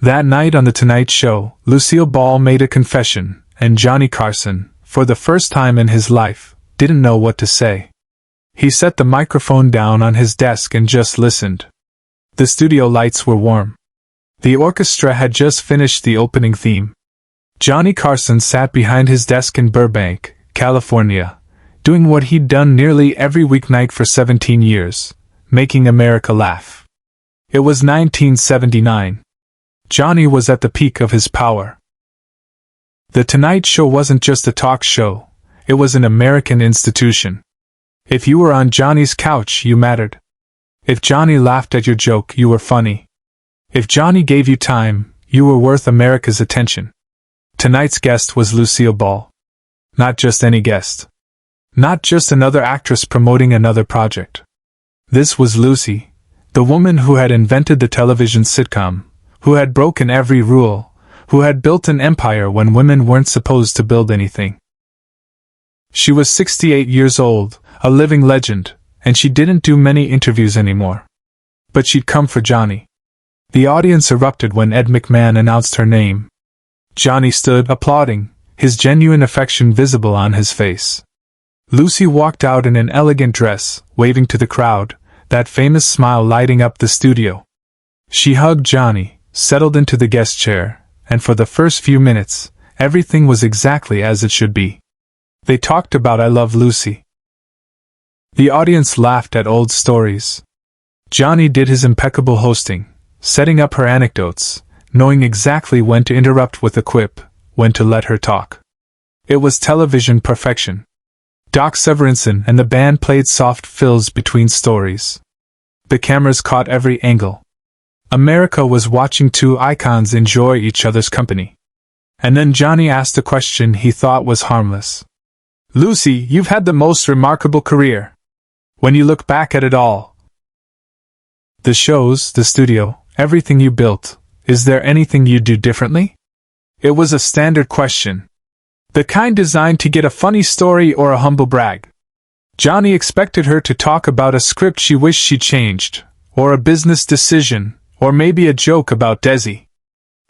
That night on The Tonight Show, Lucille Ball made a confession, and Johnny Carson, for the first time in his life, didn't know what to say. He set the microphone down on his desk and just listened. The studio lights were warm. The orchestra had just finished the opening theme. Johnny Carson sat behind his desk in Burbank, California, doing what he'd done nearly every weeknight for 17 years, making America laugh. It was 1979. Johnny was at the peak of his power. The Tonight Show wasn't just a talk show, it was an American institution. If you were on Johnny's couch, you mattered. If Johnny laughed at your joke, you were funny. If Johnny gave you time, you were worth America's attention. Tonight's guest was Lucille Ball. Not just any guest. Not just another actress promoting another project. This was Lucy, the woman who had invented the television sitcom, who had broken every rule, who had built an empire when women weren't supposed to build anything. She was 68 years old, a living legend, and she didn't do many interviews anymore. But she'd come for Johnny. The audience erupted when Ed McMahon announced her name. Johnny stood, applauding, his genuine affection visible on his face. Lucy walked out in an elegant dress, waving to the crowd, that famous smile lighting up the studio. She hugged Johnny, settled into the guest chair, and for the first few minutes, everything was exactly as it should be. They talked about I Love Lucy. The audience laughed at old stories. Johnny did his impeccable hosting, setting up her anecdotes, knowing exactly when to interrupt with a quip, when to let her talk. It was television perfection. Doc Severinsen and the band played soft fills between stories. The cameras caught every angle. America was watching two icons enjoy each other's company. And then Johnny asked a question he thought was harmless. Lucy, you've had the most remarkable career. When you look back at it all, the shows, the studio, everything you built, is there anything you'd do differently? It was a standard question. The kind designed to get a funny story or a humble brag. Johnny expected her to talk about a script she wished she'd changed, or a business decision, or maybe a joke about Desi.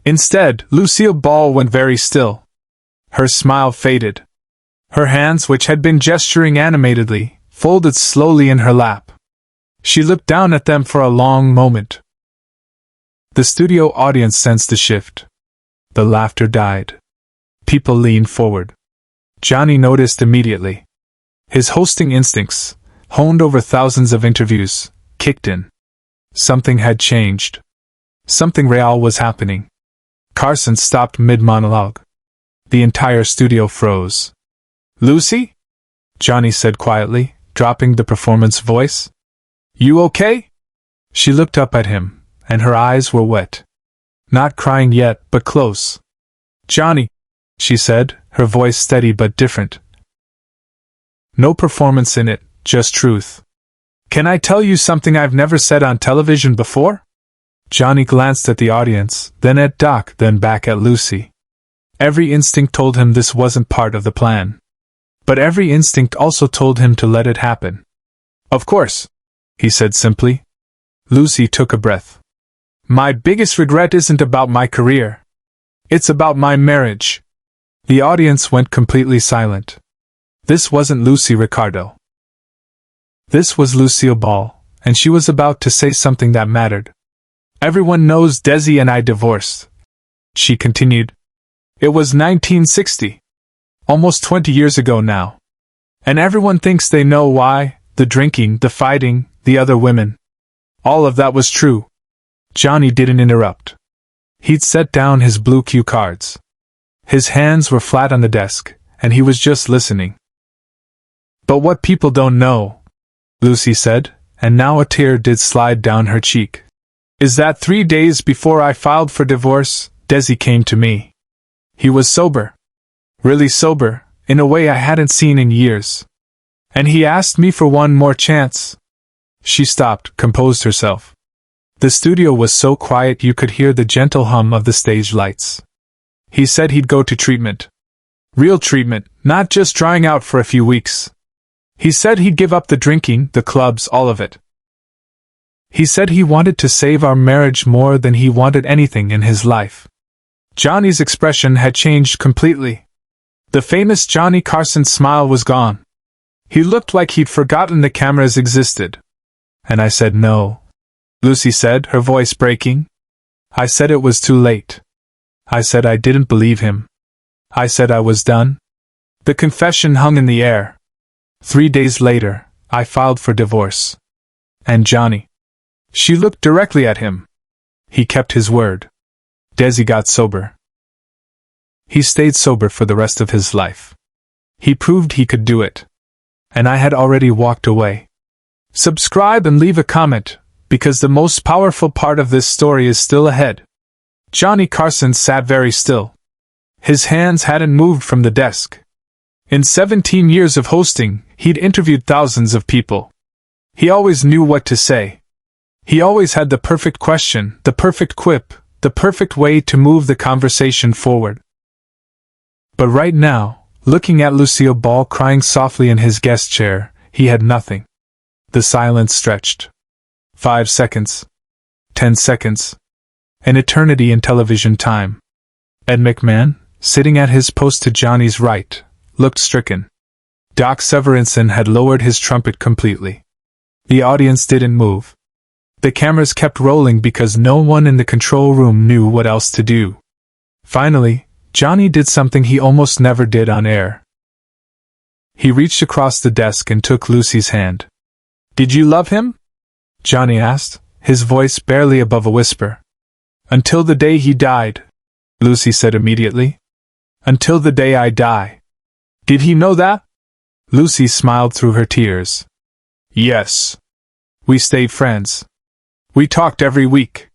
Instead, Lucille Ball went very still. Her smile faded. Her hands, which had been gesturing animatedly, folded slowly in her lap. She looked down at them for a long moment. The studio audience sensed a shift. The laughter died. People leaned forward. Johnny noticed immediately. His hosting instincts, honed over thousands of interviews, kicked in. Something had changed. Something real was happening. Carson stopped mid-monologue. The entire studio froze. Lucy? Johnny said quietly, dropping the performance voice. You okay? She looked up at him, and her eyes were wet. Not crying yet, but close. Johnny, she said, her voice steady but different. No performance in it, just truth. Can I tell you something I've never said on television before? Johnny glanced at the audience, then at Doc, then back at Lucy. Every instinct told him this wasn't part of the plan. But every instinct also told him to let it happen. Of course, he said simply. Lucy took a breath. My biggest regret isn't about my career. It's about my marriage. The audience went completely silent. This wasn't Lucy Ricardo. This was Lucille Ball, and she was about to say something that mattered. Everyone knows Desi and I divorced, she continued. It was 1960. Almost 20 years ago now. And everyone thinks they know why, the drinking, the fighting, the other women. All of that was true. Johnny didn't interrupt. He'd set down his blue cue cards. His hands were flat on the desk, and he was just listening. But what people don't know, Lucy said, and now a tear did slide down her cheek, is that 3 days before I filed for divorce, Desi came to me. He was sober. Really sober, in a way I hadn't seen in years. And he asked me for one more chance. She stopped, composed herself. The studio was so quiet you could hear the gentle hum of the stage lights. He said he'd go to treatment. Real treatment, not just drying out for a few weeks. He said he'd give up the drinking, the clubs, all of it. He said he wanted to save our marriage more than he wanted anything in his life. Johnny's expression had changed completely. The famous Johnny Carson smile was gone. He looked like he'd forgotten the cameras existed. And I said no. Lucy said, her voice breaking. I said it was too late. I said I didn't believe him. I said I was done. The confession hung in the air. 3 days later, I filed for divorce. And Johnny. She looked directly at him. He kept his word. Desi got sober. He stayed sober for the rest of his life. He proved he could do it. And I had already walked away. Subscribe and leave a comment, because the most powerful part of this story is still ahead. Johnny Carson sat very still. His hands hadn't moved from the desk. In 17 years of hosting, he'd interviewed thousands of people. He always knew what to say. He always had the perfect question, the perfect quip, the perfect way to move the conversation forward. But right now, looking at Lucille Ball crying softly in his guest chair, he had nothing. The silence stretched. 5 seconds. 10 seconds. An eternity in television time. Ed McMahon, sitting at his post to Johnny's right, looked stricken. Doc Severinsen had lowered his trumpet completely. The audience didn't move. The cameras kept rolling because no one in the control room knew what else to do. Finally, Johnny did something he almost never did on air. He reached across the desk and took Lucy's hand. "Did you love him?" Johnny asked, his voice barely above a whisper. "Until the day he died," Lucy said immediately. "Until the day I die." "Did he know that?" Lucy smiled through her tears. "Yes. We stayed friends. We talked every week.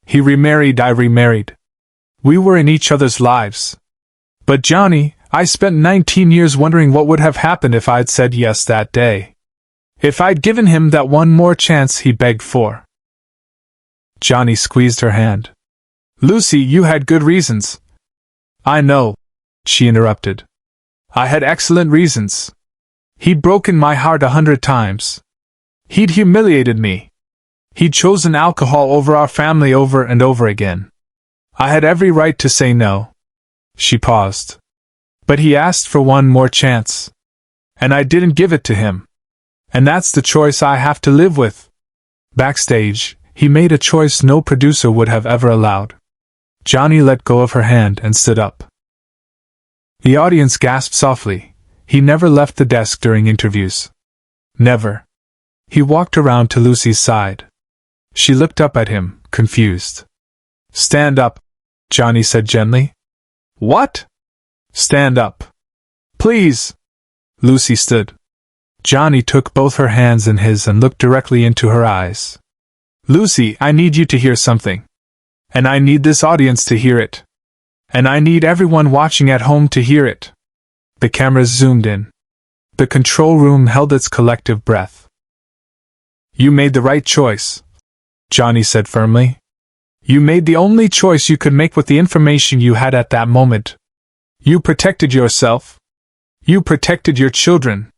He remarried, I remarried. We were in each other's lives. But Johnny, I spent 19 years wondering what would have happened if I'd said yes that day. If I'd given him that one more chance he begged for." Johnny squeezed her hand. "Lucy, you had good reasons." "I know," she interrupted. "I had excellent reasons. He'd broken my heart 100 times. He'd humiliated me. He'd chosen alcohol over our family over and over again. I had every right to say no." She paused. "But he asked for one more chance. And I didn't give it to him. And that's the choice I have to live with." Backstage, he made a choice no producer would have ever allowed. Johnny let go of her hand and stood up. The audience gasped softly. He never left the desk during interviews. Never. He walked around to Lucy's side. She looked up at him, confused. "Stand up," Johnny said gently. "What?" "Stand up. Please." Lucy stood. Johnny took both her hands in his and looked directly into her eyes. "Lucy, I need you to hear something. And I need this audience to hear it. And I need everyone watching at home to hear it." The cameras zoomed in. The control room held its collective breath. "You made the right choice," Johnny said firmly. "You made the only choice you could make with the information you had at that moment. You protected yourself. You protected your children.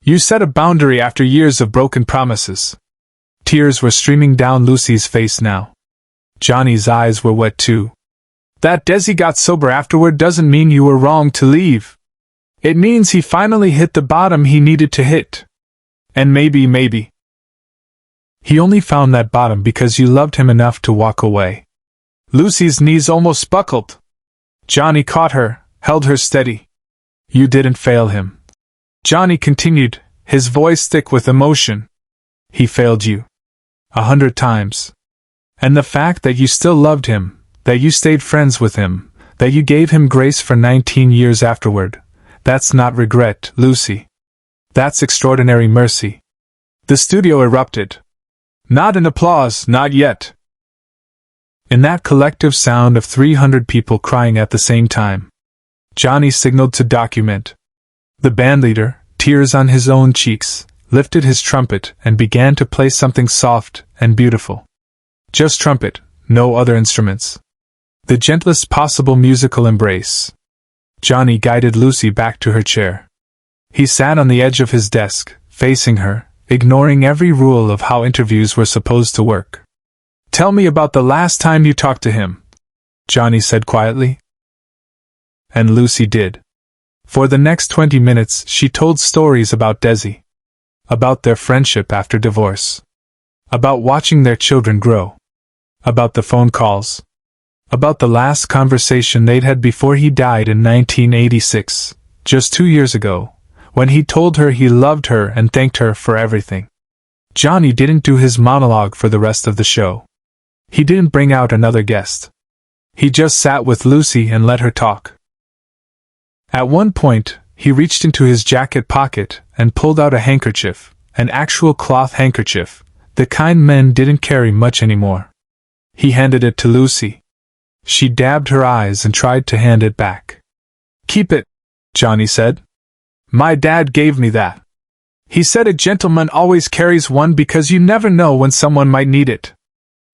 You set a boundary after years of broken promises." Tears were streaming down Lucy's face now. Johnny's eyes were wet too. "That Desi got sober afterward doesn't mean you were wrong to leave. It means he finally hit the bottom he needed to hit. And maybe he only found that bottom because you loved him enough to walk away." Lucy's knees almost buckled. Johnny caught her, held her steady. "You didn't fail him," Johnny continued, his voice thick with emotion. "He failed you. 100 times. And the fact that you still loved him, that you stayed friends with him, that you gave him grace for 19 years afterward, that's not regret, Lucy. That's extraordinary mercy." The studio erupted. Not in applause, not yet. In that collective sound of 300 people crying at the same time, Johnny signaled to document. The bandleader, tears on his own cheeks, lifted his trumpet and began to play something soft and beautiful. Just trumpet, no other instruments. The gentlest possible musical embrace. Johnny guided Lucy back to her chair. He sat on the edge of his desk, facing her, ignoring every rule of how interviews were supposed to work. "Tell me about the last time you talked to him," Johnny said quietly. And Lucy did. For the next 20 minutes she told stories about Desi. About their friendship after divorce. About watching their children grow. About the phone calls. About the last conversation they'd had before he died in 1986, just 2 years ago, when he told her he loved her and thanked her for everything. Johnny didn't do his monologue for the rest of the show. He didn't bring out another guest. He just sat with Lucy and let her talk. At one point, he reached into his jacket pocket and pulled out a handkerchief, an actual cloth handkerchief, the kind men didn't carry much anymore. He handed it to Lucy. She dabbed her eyes and tried to hand it back. "Keep it," Johnny said. "My dad gave me that. He said a gentleman always carries one because you never know when someone might need it.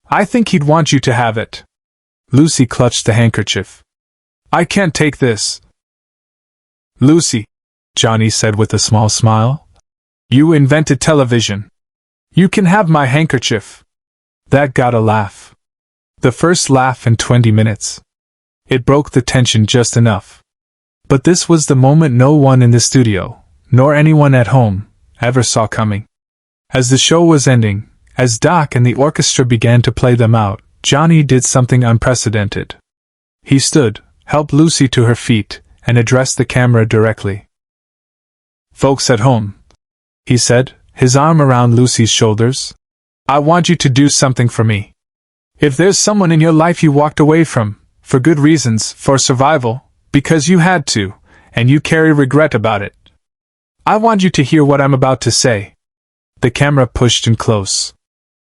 I think he'd want you to have it." Lucy clutched the handkerchief. "I can't take this." "Lucy," Johnny said with a small smile, "you invented television. You can have my handkerchief." That got a laugh. The first laugh in 20 minutes. It broke the tension just enough. But this was the moment no one in the studio, nor anyone at home, ever saw coming. As the show was ending, as Doc and the orchestra began to play them out, Johnny did something unprecedented. He stood, helped Lucy to her feet, and addressed the camera directly. "Folks at home," he said, his arm around Lucy's shoulders, "I want you to do something for me. If there's someone in your life you walked away from, for good reasons, for survival, because you had to, and you carry regret about it, I want you to hear what I'm about to say." The camera pushed in close.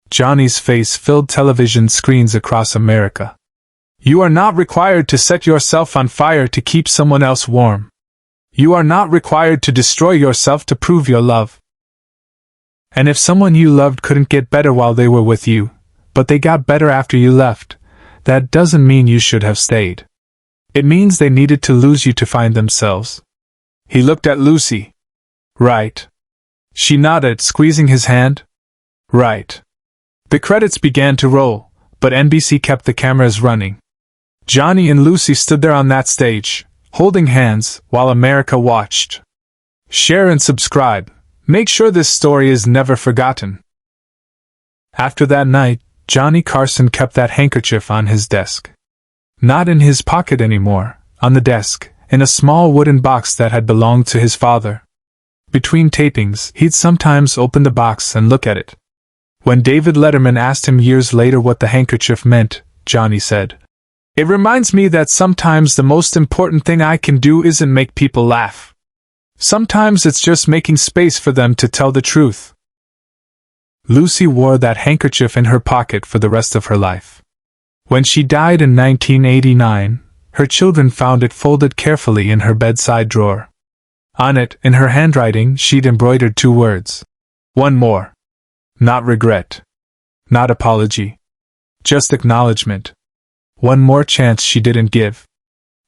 Johnny's face filled television screens across America. "You are not required to set yourself on fire to keep someone else warm. You are not required to destroy yourself to prove your love. And if someone you loved couldn't get better while they were with you, but they got better after you left, that doesn't mean you should have stayed. It means they needed to lose you to find themselves." He looked at Lucy. "Right." She nodded, squeezing his hand. "Right." The credits began to roll, but NBC kept the cameras running. Johnny and Lucy stood there on that stage, holding hands, while America watched. Share and subscribe. Make sure this story is never forgotten. After that night, Johnny Carson kept that handkerchief on his desk. Not in his pocket anymore, on the desk, in a small wooden box that had belonged to his father. Between tapings, he'd sometimes open the box and look at it. When David Letterman asked him years later what the handkerchief meant, Johnny said, "It reminds me that sometimes the most important thing I can do isn't make people laugh. Sometimes it's just making space for them to tell the truth." Lucy wore that handkerchief in her pocket for the rest of her life. When she died in 1989, her children found it folded carefully in her bedside drawer. On it, in her handwriting, she'd embroidered 2 words. One more. Not regret. Not apology. Just acknowledgement. One more chance she didn't give.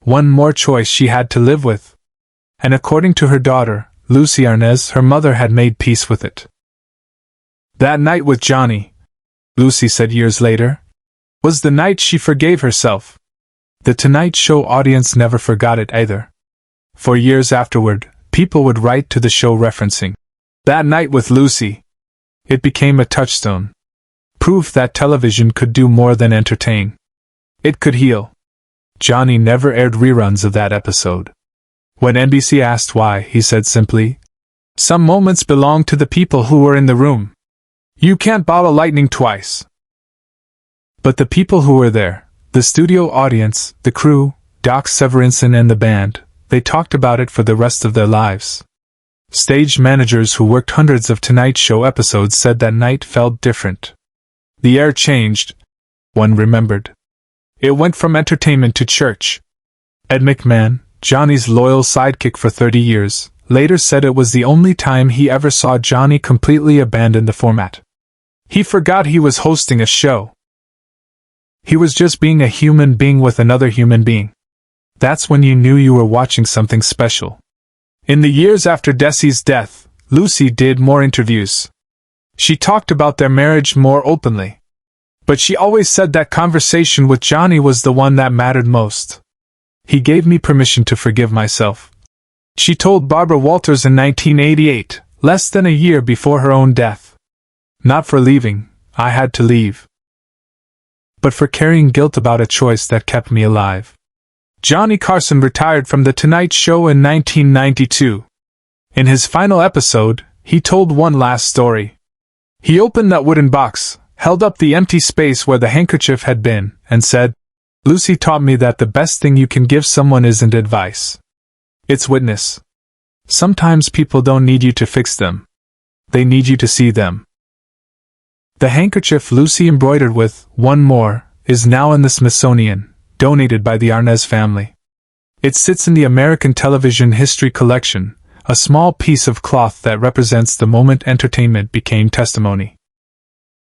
One more choice she had to live with. And according to her daughter, Lucy Arnaz, her mother had made peace with it. That night with Johnny, Lucy said years later, was the night she forgave herself. The Tonight Show audience never forgot it either. For years afterward, people would write to the show referencing that night with Lucy. It became a touchstone. Proof that television could do more than entertain. It could heal. Johnny never aired reruns of that episode. When NBC asked why, he said simply, "Some moments belong to the people who were in the room. You can't bottle lightning twice." But the people who were there, the studio audience, the crew, Doc Severinsen and the band, they talked about it for the rest of their lives. Stage managers who worked hundreds of Tonight Show episodes said that night felt different. The air changed, one remembered. It went from entertainment to church. Ed McMahon, Johnny's loyal sidekick for 30 years, later said it was the only time he ever saw Johnny completely abandon the format. He forgot he was hosting a show. He was just being a human being with another human being. That's when you knew you were watching something special. In the years after Desi's death, Lucy did more interviews. She talked about their marriage more openly. But she always said that conversation with Johnny was the one that mattered most. He gave me permission to forgive myself. She told Barbara Walters in 1988, less than a year before her own death. Not for leaving, I had to leave, but for carrying guilt about a choice that kept me alive. Johnny Carson retired from The Tonight Show in 1992. In his final episode, he told one last story. He opened that wooden box, held up the empty space where the handkerchief had been, and said, "Lucy taught me that the best thing you can give someone isn't advice. It's witness. Sometimes people don't need you to fix them. They need you to see them." The handkerchief Lucy embroidered with "One More" is now in the Smithsonian, donated by the Arnaz family. It sits in the American Television History Collection, a small piece of cloth that represents the moment entertainment became testimony.